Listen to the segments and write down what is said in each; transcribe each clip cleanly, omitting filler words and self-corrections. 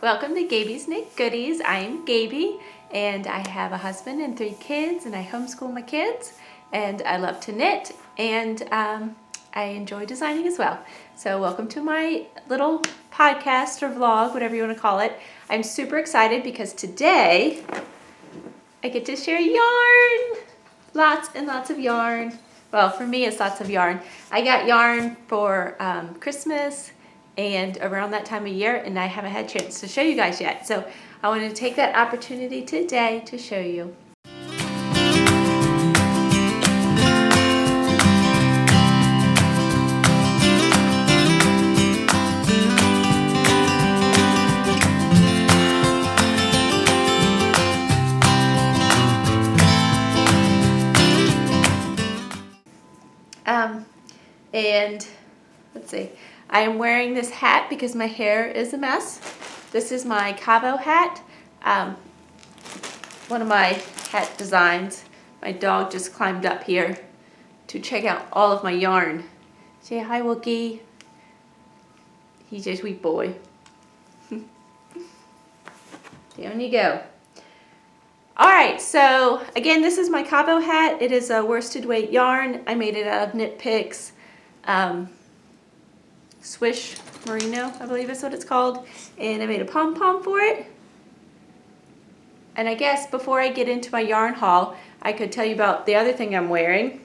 Welcome to Gabie's Knit Goodies. I am Gabie and I have a husband and 3 kids and I homeschool my kids and I love to knit and I enjoy designing as well. So welcome to my little podcast or vlog, whatever you want to call it. I'm super excited because today I get to share yarn. Lots and lots of yarn. Well, for me it's lots of yarn. I got yarn for Christmas and around that time of year, and I haven't had a chance to show you guys yet. So I wanted to take that opportunity today to show you. And let's see. I am wearing this hat because my hair is a mess. This is my Cavo hat, one of my hat designs. My dog just climbed up here to check out all of my yarn. Say hi, Wookie. He's a sweet boy. Down you go. Alright, so again, this is my Cabo hat. It is a worsted weight yarn. I made it out of Knitpick's Swish Merino, I believe is what it's called, and I made a pom-pom for it. And I guess before I get into my yarn haul, I could tell you about the other thing I'm wearing.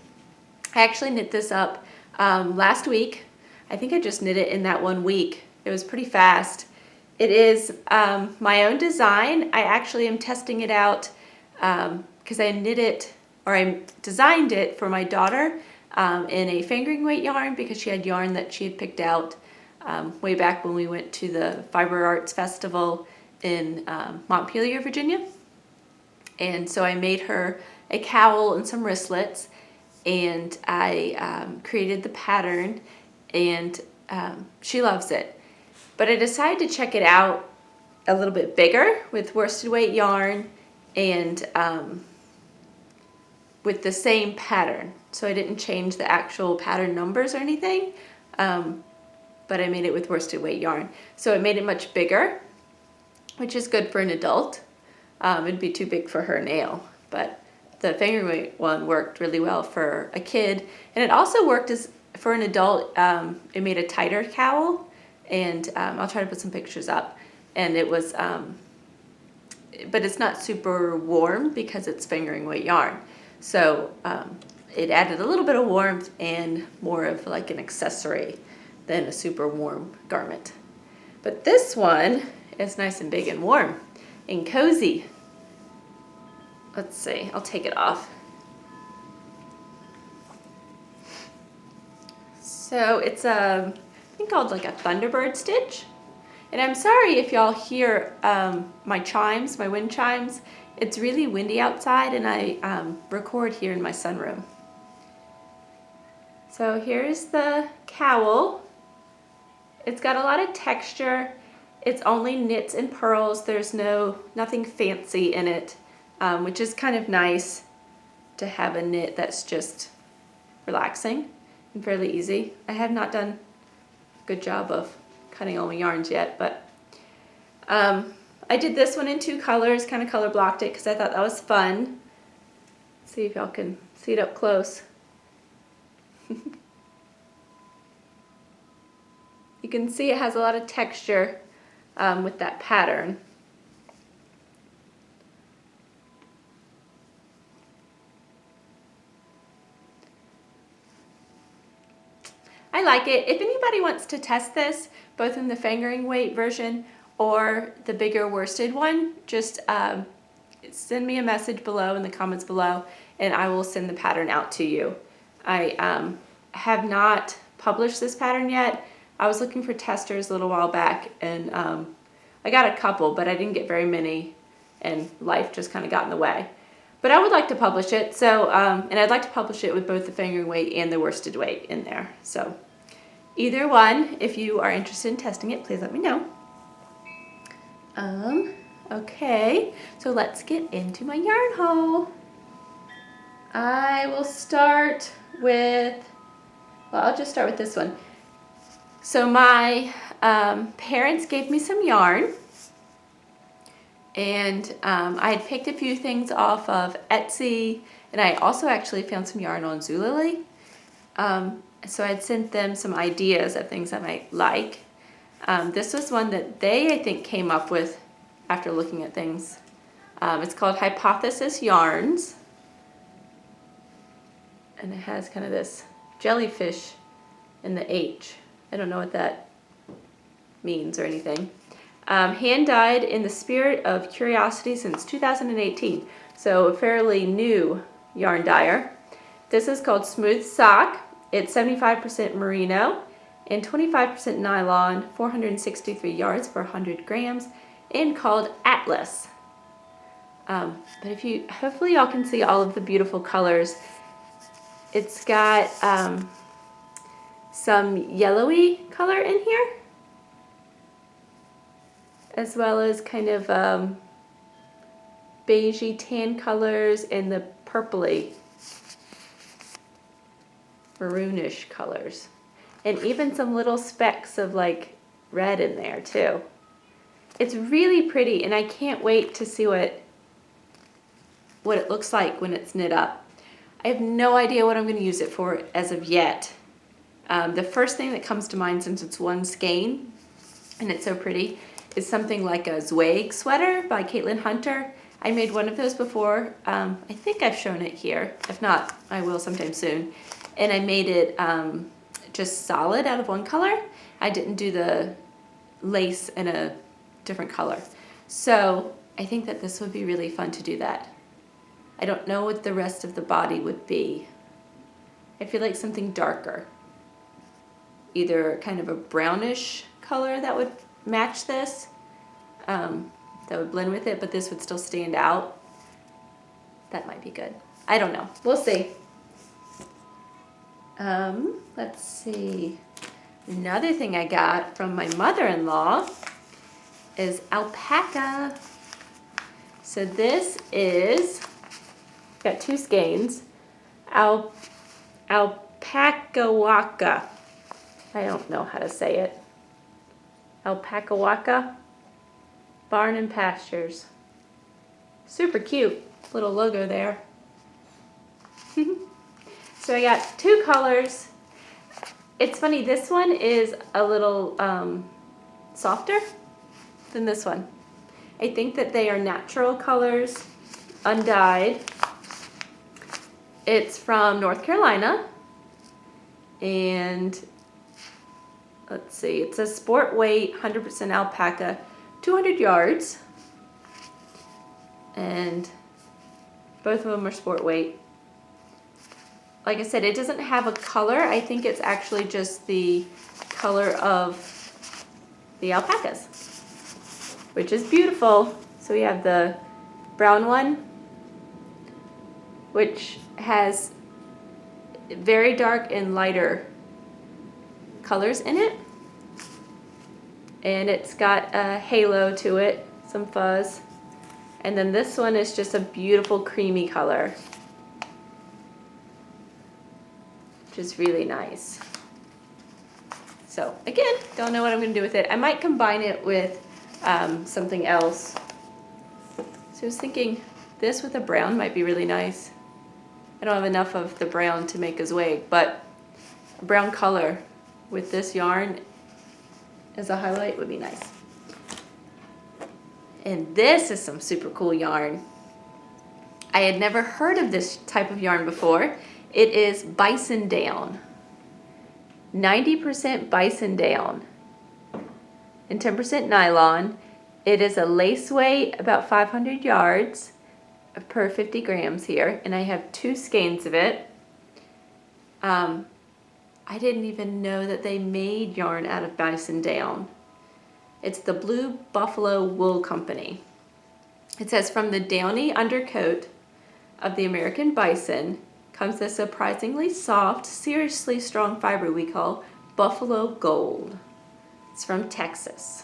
I actually knit this up last week. I think I just knit it in that 1 week. It was pretty fast. It is my own design. I actually am testing it out because I knit it, or I designed it for my daughter in a fingering weight yarn because she had yarn that she had picked out way back when we went to the Fiber Arts Festival in Montpelier, Virginia. And so I made her a cowl and some wristlets, and I created the pattern, and she loves it. But I decided to check it out a little bit bigger with worsted weight yarn and with the same pattern. So I didn't change the actual pattern numbers or anything, but I made it with worsted weight yarn. So it made it much bigger, which is good for an adult. It'd be too big for her nail, but the fingering weight one worked really well for a kid. And it also worked as for an adult. It made a tighter cowl, and I'll try to put some pictures up. And it was, but it's not super warm because it's fingering weight yarn. So it added a little bit of warmth and more of like an accessory than a super warm garment. But this one is nice and big and warm and cozy. Let's see, I'll take it off. So it's I think called like a Thunderbird stitch. And I'm sorry if y'all hear my chimes, my wind chimes. It's really windy outside and I record here in my sunroom. So here's the cowl. It's got a lot of texture. It's only knits and purls. There's nothing fancy in it, which is kind of nice to have a knit that's just relaxing and fairly easy. I have not done a good job of cutting all my yarns yet, but I did this one in 2 colors, kind of color blocked it because I thought that was fun. Let's see if y'all can see it up close. You can see it has a lot of texture with that pattern. I like it. If anybody wants to test this, both in the fingering weight version or the bigger worsted one, just send me a message below in the comments below and I will send the pattern out to you. I have not published this pattern yet. I was looking for testers a little while back and I got a couple, but I didn't get very many and life just kind of got in the way. But I would like to publish it, so and I'd like to publish it with both the fingering weight and the worsted weight in there. So either one, if you are interested in testing it, please let me know. Okay, so let's get into my yarn haul. I will start with, well, I'll just start with this one. So my parents gave me some yarn And I had picked a few things off of Etsy, and I also actually found some yarn on Zullily. So I'd sent them some ideas of things I might like. This was one that they, I think, came up with after looking at things. It's called Hypothesis Yarns. And it has kind of this jellyfish in the H. I don't know what that means or anything. Hand dyed in the spirit of curiosity since 2018. So a fairly new yarn dyer. This is called Smooth Sock. It's 75% merino and 25% nylon, 463 yards per 100 grams, and called Atlas. But if you, hopefully y'all can see all of the beautiful colors. It's got some yellowy color in here, as well as kind of beigey tan colors and the purpley maroonish colors, and even some little specks of like red in there too. It's really pretty, and I can't wait to see what it looks like when it's knit up. I have no idea what I'm going to use it for as of yet. The first thing that comes to mind, since it's one skein and it's so pretty, is something like a Zwag sweater by Caitlin Hunter. I made one of those before. I think I've shown it here. If not, I will sometime soon. And I made it just solid out of one color. I didn't do the lace in a different color. So I think that this would be really fun to do that. I don't know what the rest of the body would be. I feel like something darker. Either kind of a brownish color that would match this, that would blend with it, but this would still stand out. That might be good. I don't know. We'll see. Let's see. Another thing I got from my mother-in-law is alpaca. So this is, got two skeins, Apacawaka. I don't know how to say it. Apacawaka Barn Pastures. Super cute little logo there. So I got two colors. It's funny, this one is a little softer than this one. I think that they are natural colors, undyed. It's from North Carolina, and let's see, it's a sport weight, 100% alpaca, 200 yards, and both of them are sport weight. Like I said, it doesn't have a color. I think it's actually just the color of the alpacas, which is beautiful. So we have the brown one, which has very dark and lighter colors in it. And it's got a halo to it, some fuzz. And then this one is just a beautiful creamy color, which is really nice. So again, don't know what I'm gonna do with it. I might combine it with something else. So I was thinking this with a brown might be really nice. I don't have enough of the brown to make a Zwag, but a brown color with this yarn as a highlight would be nice. And this is some super cool yarn. I had never heard of this type of yarn before. It is Bison down. 90% Bison down and 10% nylon. It is a lace weight, about 500 yards per 50 grams here, and I have two skeins of it. I didn't even know that they made yarn out of Bison down. It's the Blue Buffalo Wool Company. It says, from the downy undercoat of the American bison comes the surprisingly soft, seriously strong fiber we call Buffalo Gold. It's from Texas.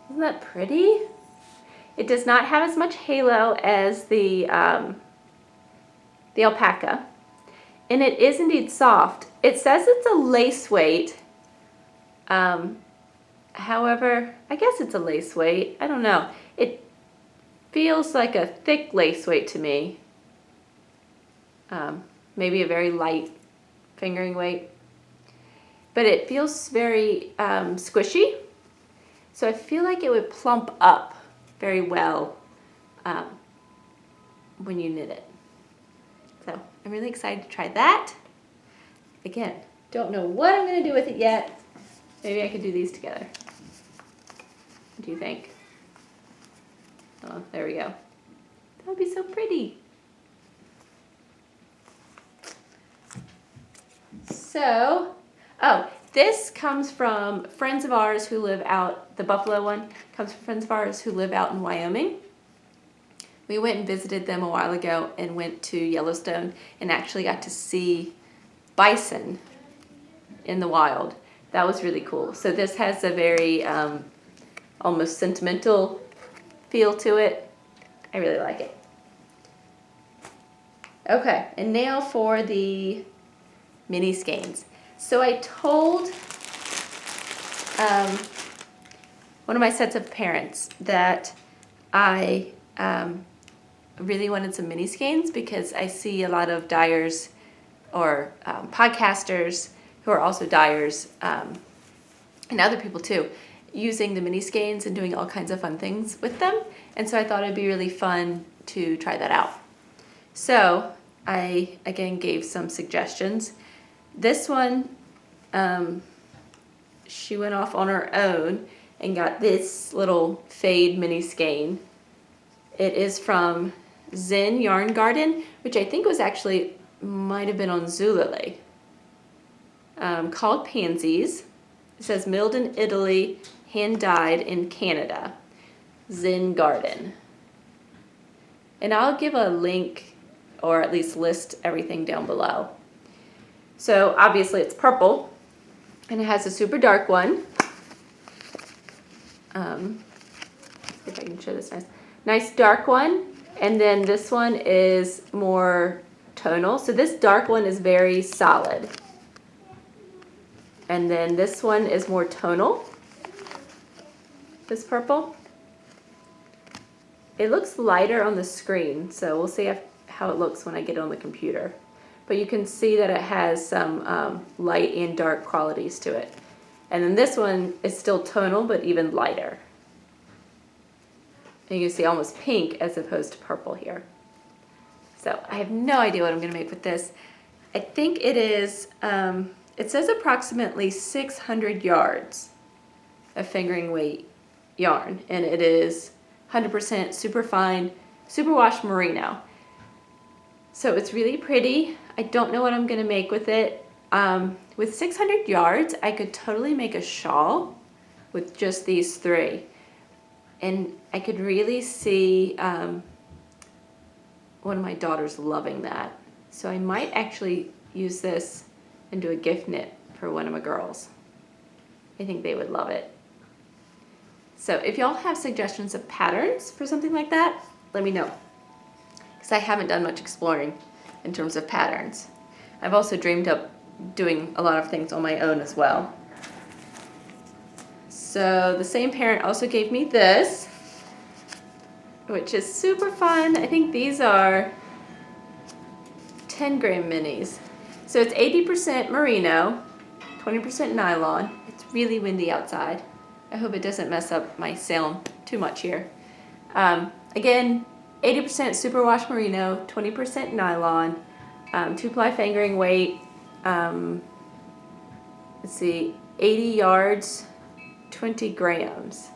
Isn't that pretty? It does not have as much halo as the alpaca, and it is indeed soft. It says it's a lace weight, However, I guess it's a lace weight. I don't know. It feels like a thick lace weight to me. Maybe a very light fingering weight. But it feels very squishy. So I feel like it would plump up very well when you knit it. So I'm really excited to try that. Again, don't know what I'm going to do with it yet. Maybe I could do these together. What do you think? Oh, there we go. That would be so pretty. So, oh, this comes from friends of ours who live out, the buffalo one comes from friends of ours who live out in Wyoming. We went and visited them a while ago and went to Yellowstone and actually got to see bison in the wild. That was really cool. So this has a very almost sentimental feel to it. I really like it. Okay, and now for the mini skeins. So I told one of my sets of parents that I really wanted some mini skeins because I see a lot of dyers or podcasters who are also dyers and other people too using the mini skeins and doing all kinds of fun things with them. And so I thought it'd be really fun to try that out. So I again gave some suggestions. This one, she went off on her own and got this little fade mini skein. It is from Zen Yarn Garden, which I think was actually, might have been on Zullily, called Pansies. It says milled in Italy, hand dyed in Canada. Zen Garden. And I'll give a link or at least list everything down below. So obviously it's purple and it has a super dark one. See if I can show this nice dark one. And then this one is more tonal. So this dark one is very solid. And then this one is more tonal. This purple. It looks lighter on the screen, so we'll see how it looks when I get it on the computer. But you can see that it has some light and dark qualities to it. And then this one is still tonal, but even lighter. And you can see almost pink as opposed to purple here. So I have no idea what I'm going to make with this. I think it is, it says approximately 600 yards of fingering weight yarn. And it is 100% superfine, superwash merino. So it's really pretty. I don't know what I'm going to make with it. With 600 yards, I could totally make a shawl with just these three. And I could really see one of my daughters loving that. So I might actually use this and do a gift knit for one of my girls. I think they would love it. So if y'all have suggestions of patterns for something like that, let me know. Because I haven't done much exploring in terms of patterns. I've also dreamed up doing a lot of things on my own as well. So the same parent also gave me this, which is super fun. I think these are 10 gram minis. So it's 80% merino, 20% nylon. It's really windy outside. I hope it doesn't mess up my sound too much here. Again, 80% superwash merino, 20% nylon, 2-ply fingering weight, let's see, 80 yards, 20 grams.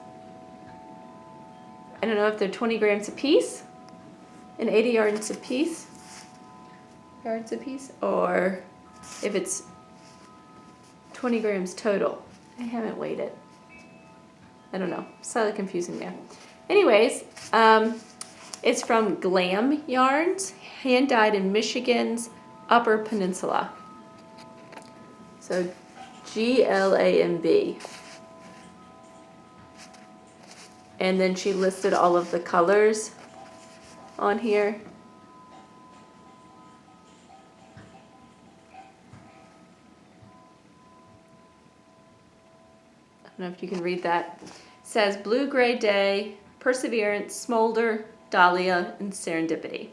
I don't know if they're 20 grams a piece and 80 yards a piece, or if it's 20 grams total. I haven't weighed it. I don't know, slightly confusing there. Anyways, it's from Glam Yarns, hand dyed in Michigan's Upper Peninsula. So GLAMB. And then she listed all of the colors on here. don't know if you can read that. It says Blue Gray Day, Perseverance, Smolder, Dahlia, and Serendipity.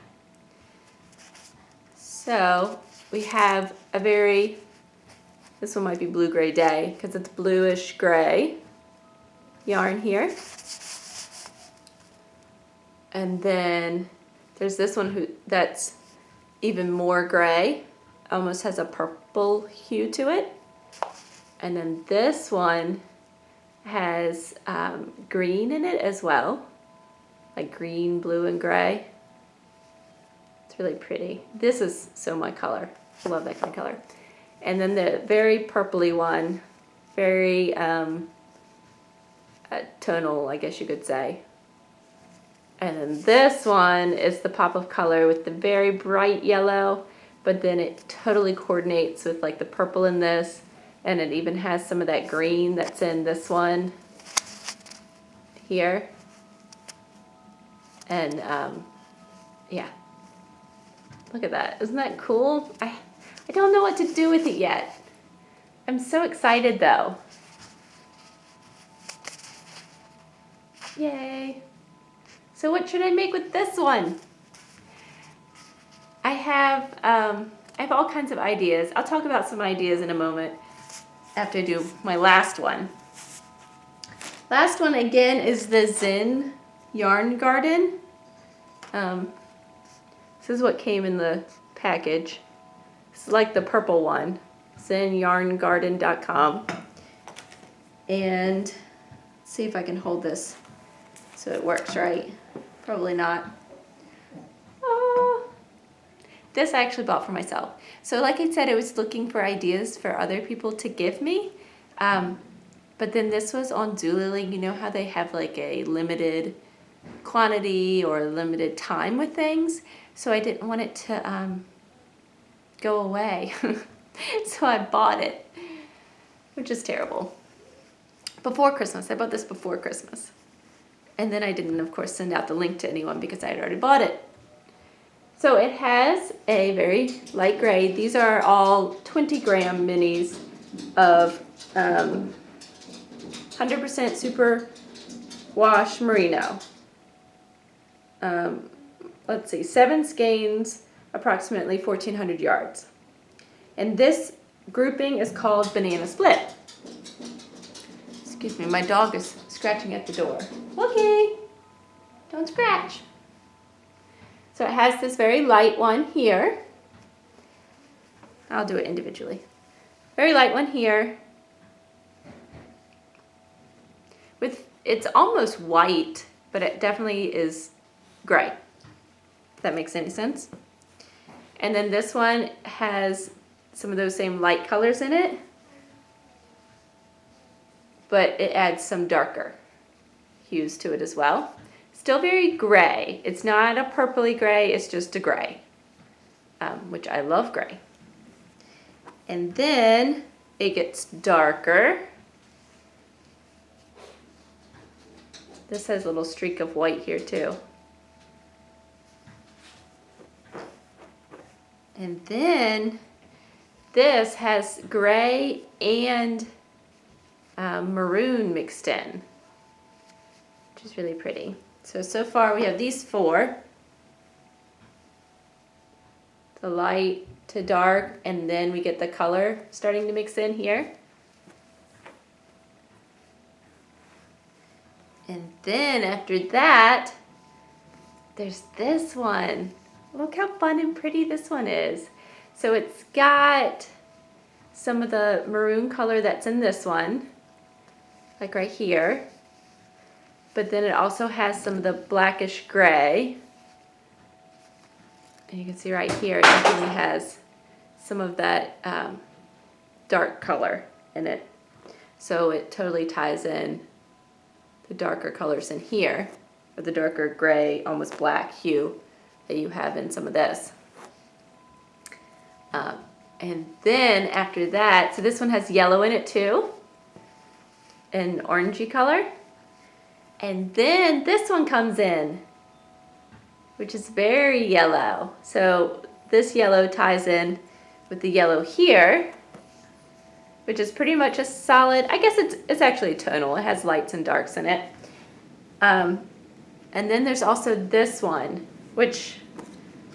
So we have a this one might be Blue Gray Day because it's bluish gray yarn here. And then there's this one that's even more gray, almost has a purple hue to it. And then this one has green in it as well, like green, blue, and gray. It's really pretty. This is so my color. I love that kind of color. And then the very purpley one, very tonal, I guess you could say. And then this one is the pop of color with the very bright yellow, but then it totally coordinates with like the purple in this, and it even has some of that green that's in this one here. And yeah, look at that. Isn't that cool? I don't know what to do with it yet. I'm so excited though. Yay. So what should I make with this one? I have all kinds of ideas. I'll talk about some ideas in a moment after I do my last one. Last one again is the Zen Yarn Garden. This is what came in the package. It's like the purple one, zenyarngarden.com. And let's see if I can hold this so it works right. Probably not. Oh, this I actually bought for myself. So like I said, I was looking for ideas for other people to give me. But then this was on Zullily. You know how they have like a limited quantity or limited time with things? So I didn't want it to go away. So I bought it, which is terrible. Before Christmas. I bought this before Christmas. And then I didn't, of course, send out the link to anyone because I had already bought it. So it has a very light gray. These are all 20-gram minis of 100% super wash merino. Let's see, 7 skeins, approximately 1,400 yards. And this grouping is called Banana Split. Excuse me, my dog is scratching at the door. Okay, don't scratch. So it has this very light one here. I'll do it individually. Very light one here. It's almost white, but it definitely is gray, if that makes any sense. And then this one has some of those same light colors in it, but it adds some darker hues to it as well. Still very gray. It's not a purpley gray, it's just a gray, which I love gray. And then it gets darker. This has a little streak of white here too. And then this has gray and maroon mixed in, which is really pretty. So far we have these 4. The light to dark, and then we get the color starting to mix in here. And then after that, there's this one. Look how fun and pretty this one is. So it's got some of the maroon color that's in this one, like right here. But then it also has some of the blackish gray. And you can see right here, it definitely has some of that dark color in it. So it totally ties in the darker colors in here, or the darker gray, almost black hue that you have in some of this. And then after that, so this one has yellow in it too, an orangey color. And then this one comes in, which is very yellow. So this yellow ties in with the yellow here. which is pretty much a solid, I guess it's actually tonal. It has lights and darks in it. And then there's also this one, which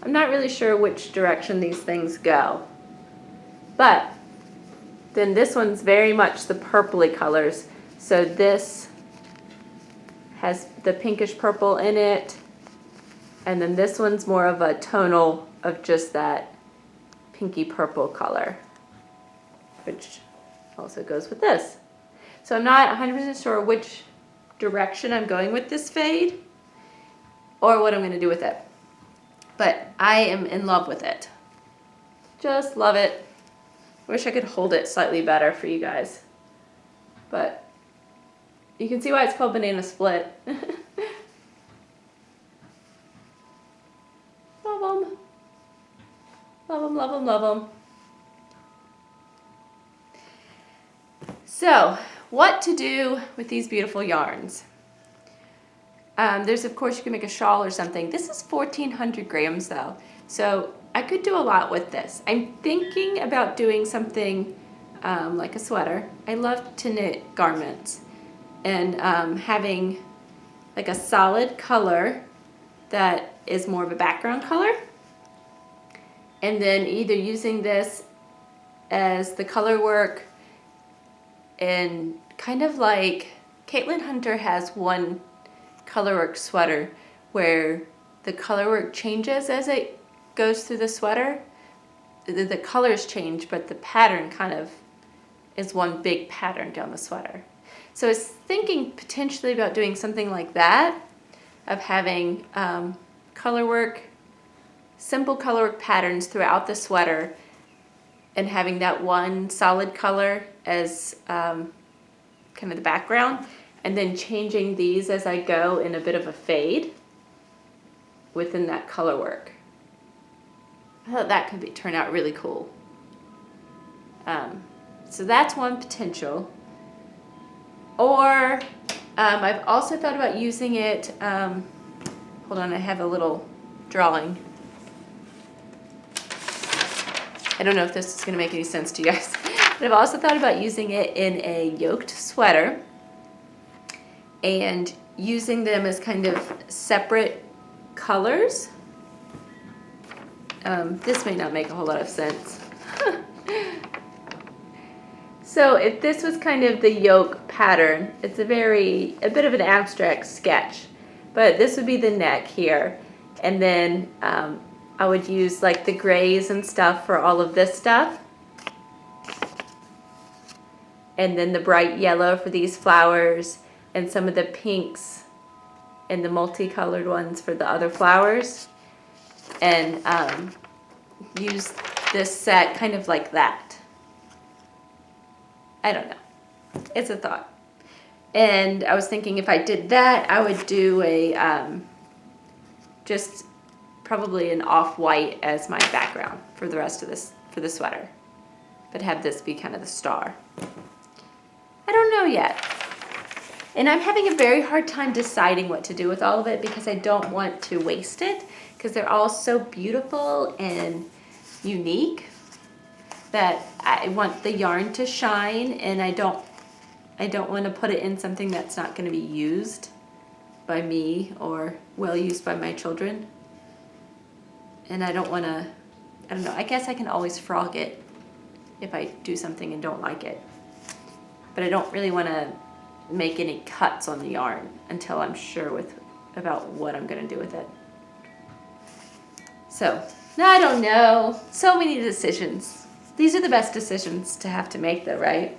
I'm not really sure which direction these things go. But then this one's very much the purpley colors. So this has the pinkish purple in it. And then this one's more of a tonal of just that pinky purple color, which also goes with this. So I'm not 100% sure which direction I'm going with this fade or what I'm going to do with it. But I am in love with it. Just love it. Wish I could hold it slightly better for you guys. But you can see why it's called Banana Split. Love them. Love them, love them, love them. So, what to do with these beautiful yarns? There's, of course, you can make a shawl or something. This is 1,400 grams though. So I could do a lot with this. I'm thinking about doing something like a sweater. I love to knit garments. And having like a solid color that is more of a background color. And then either using this as the color work and kind of like Caitlin Hunter has one colorwork sweater where the colorwork changes as it goes through the sweater. The colors change, but the pattern kind of is one big pattern down the sweater. So I was thinking potentially about doing something like that, of having colorwork, simple colorwork patterns throughout the sweater and having that one solid color as kind of the background, and then changing these as I go in a bit of a fade within that color work. I thought that could turn out really cool. So that's one potential. Or I've also thought about using it, hold on, I have a little drawing. I don't know if this is going to make any sense to you guys, but I've also thought about using it in a yoked sweater and using them as kind of separate colors. This may not make a whole lot of sense. So if this was kind of the yoke pattern, it's a bit of an abstract sketch, but this would be the neck here. And then I would use like the grays and stuff for all of this stuff. And then the bright yellow for these flowers and some of the pinks and the multicolored ones for the other flowers. And use this set kind of like that. I don't know. It's a thought. And I was thinking if I did that, I would do a just probably an off-white as my background for the rest of this, for the sweater. But have this be kind of the star. I don't know yet. And I'm having a very hard time deciding what to do with all of it because I don't want to waste it, because they're all so beautiful and unique that I want the yarn to shine, and I don't want to put it in something that's not going to be used by me or well used by my children. And I don't want to, I don't know, I guess I can always frog it if I do something and don't like it. But I don't really want to make any cuts on the yarn until I'm sure about what I'm going to do with it. So, I don't know. So many decisions. These are the best decisions to have to make though, right?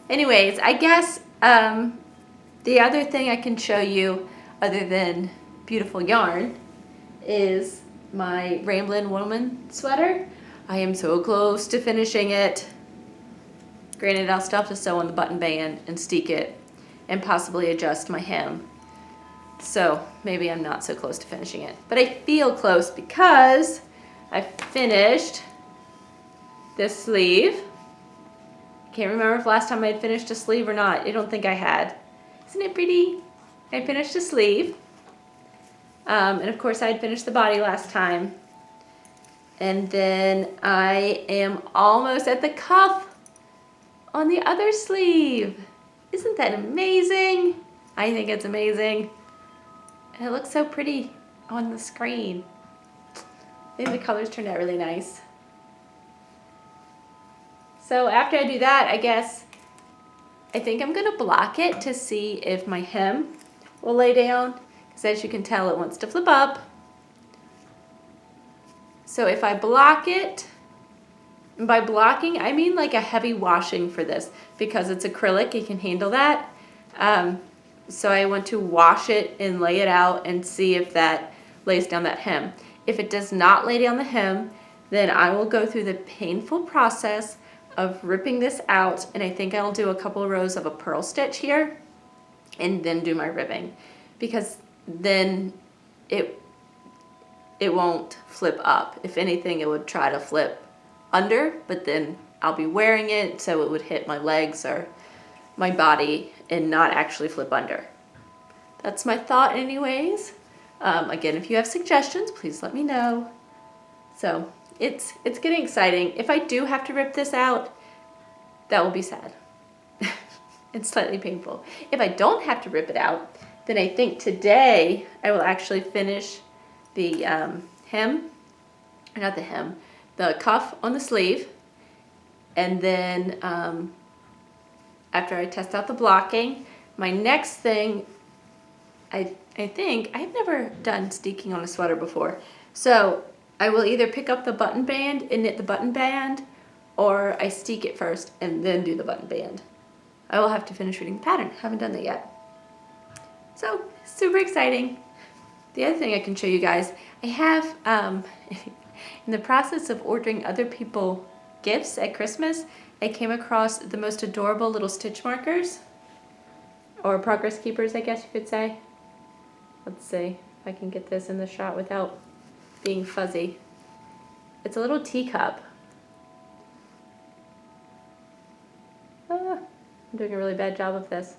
Anyways, I guess the other thing I can show you other than beautiful yarn is my Ramblin woman sweater. I am so close to finishing it. Granted, I'll still have to sew on the button band and steek it and possibly adjust my hem. So maybe I'm not so close to finishing it. But I feel close because I finished this sleeve. Can't remember if last time I had finished a sleeve or not. I don't think I had. Isn't it pretty? I finished a sleeve. And of course I had finished the body last time. And then I am almost at the cuff on the other sleeve. Isn't that amazing? I think it's amazing. And it looks so pretty on the screen. I think the colors turned out really nice. So after I do that, I think I'm gonna block it to see if my hem will lay down, because as you can tell, it wants to flip up. So if I block it, and by blocking, I mean like a heavy washing for this, because it's acrylic, it can handle that. So I want to wash it and lay it out and see if that lays down that hem. If it does not lay down the hem, then I will go through the painful process of ripping this out, and I think I'll do a couple of rows of a purl stitch here and then do my ribbing, because then it won't flip up. If anything, it would try to flip under, but then I'll be wearing it so it would hit my legs or my body and not actually flip under. That's my thought anyways. Again, if you have suggestions, please let me know. So it's getting exciting. If I do have to rip this out, that will be sad. It's slightly painful. If I don't have to rip it out, then I think today I will actually finish the the cuff on the sleeve. And then after I test out the blocking, my next thing, I think, I've never done steeking on a sweater before. So I will either pick up the button band and knit the button band, or I steek it first and then do the button band. I will have to finish reading the pattern. Haven't done that yet. So, super exciting. The other thing I can show you guys, I have, in the process of ordering other people gifts at Christmas, I came across the most adorable little stitch markers, or progress keepers, I guess you could say. Let's see if I can get this in the shot without being fuzzy. It's a little teacup. I'm doing a really bad job of this.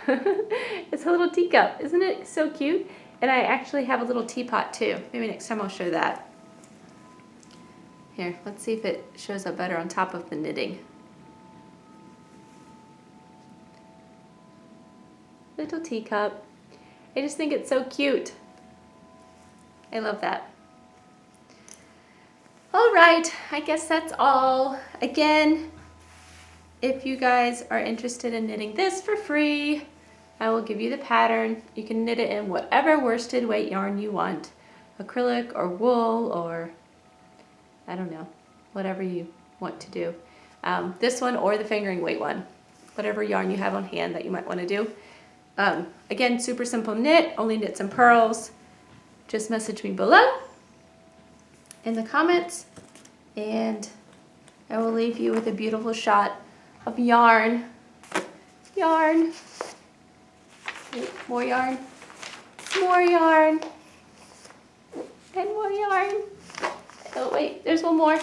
It's a little teacup. Isn't it so cute? And I actually have a little teapot too. Maybe next time I'll show that. Here, let's see if it shows up better on top of the knitting. Little teacup. I just think it's so cute. I love that. All right, I guess that's all. Again, if you guys are interested in knitting this for free, I will give you the pattern. You can knit it in whatever worsted weight yarn you want. Acrylic or wool or, I don't know, whatever you want to do. This one or the fingering weight one. Whatever yarn you have on hand that you might want to do. Again, super simple knit, only knits and purls. Just message me below in the comments, and I will leave you with a beautiful shot of yarn. Yarn. Wait, more yarn. More yarn. And more yarn. Oh wait, there's one more.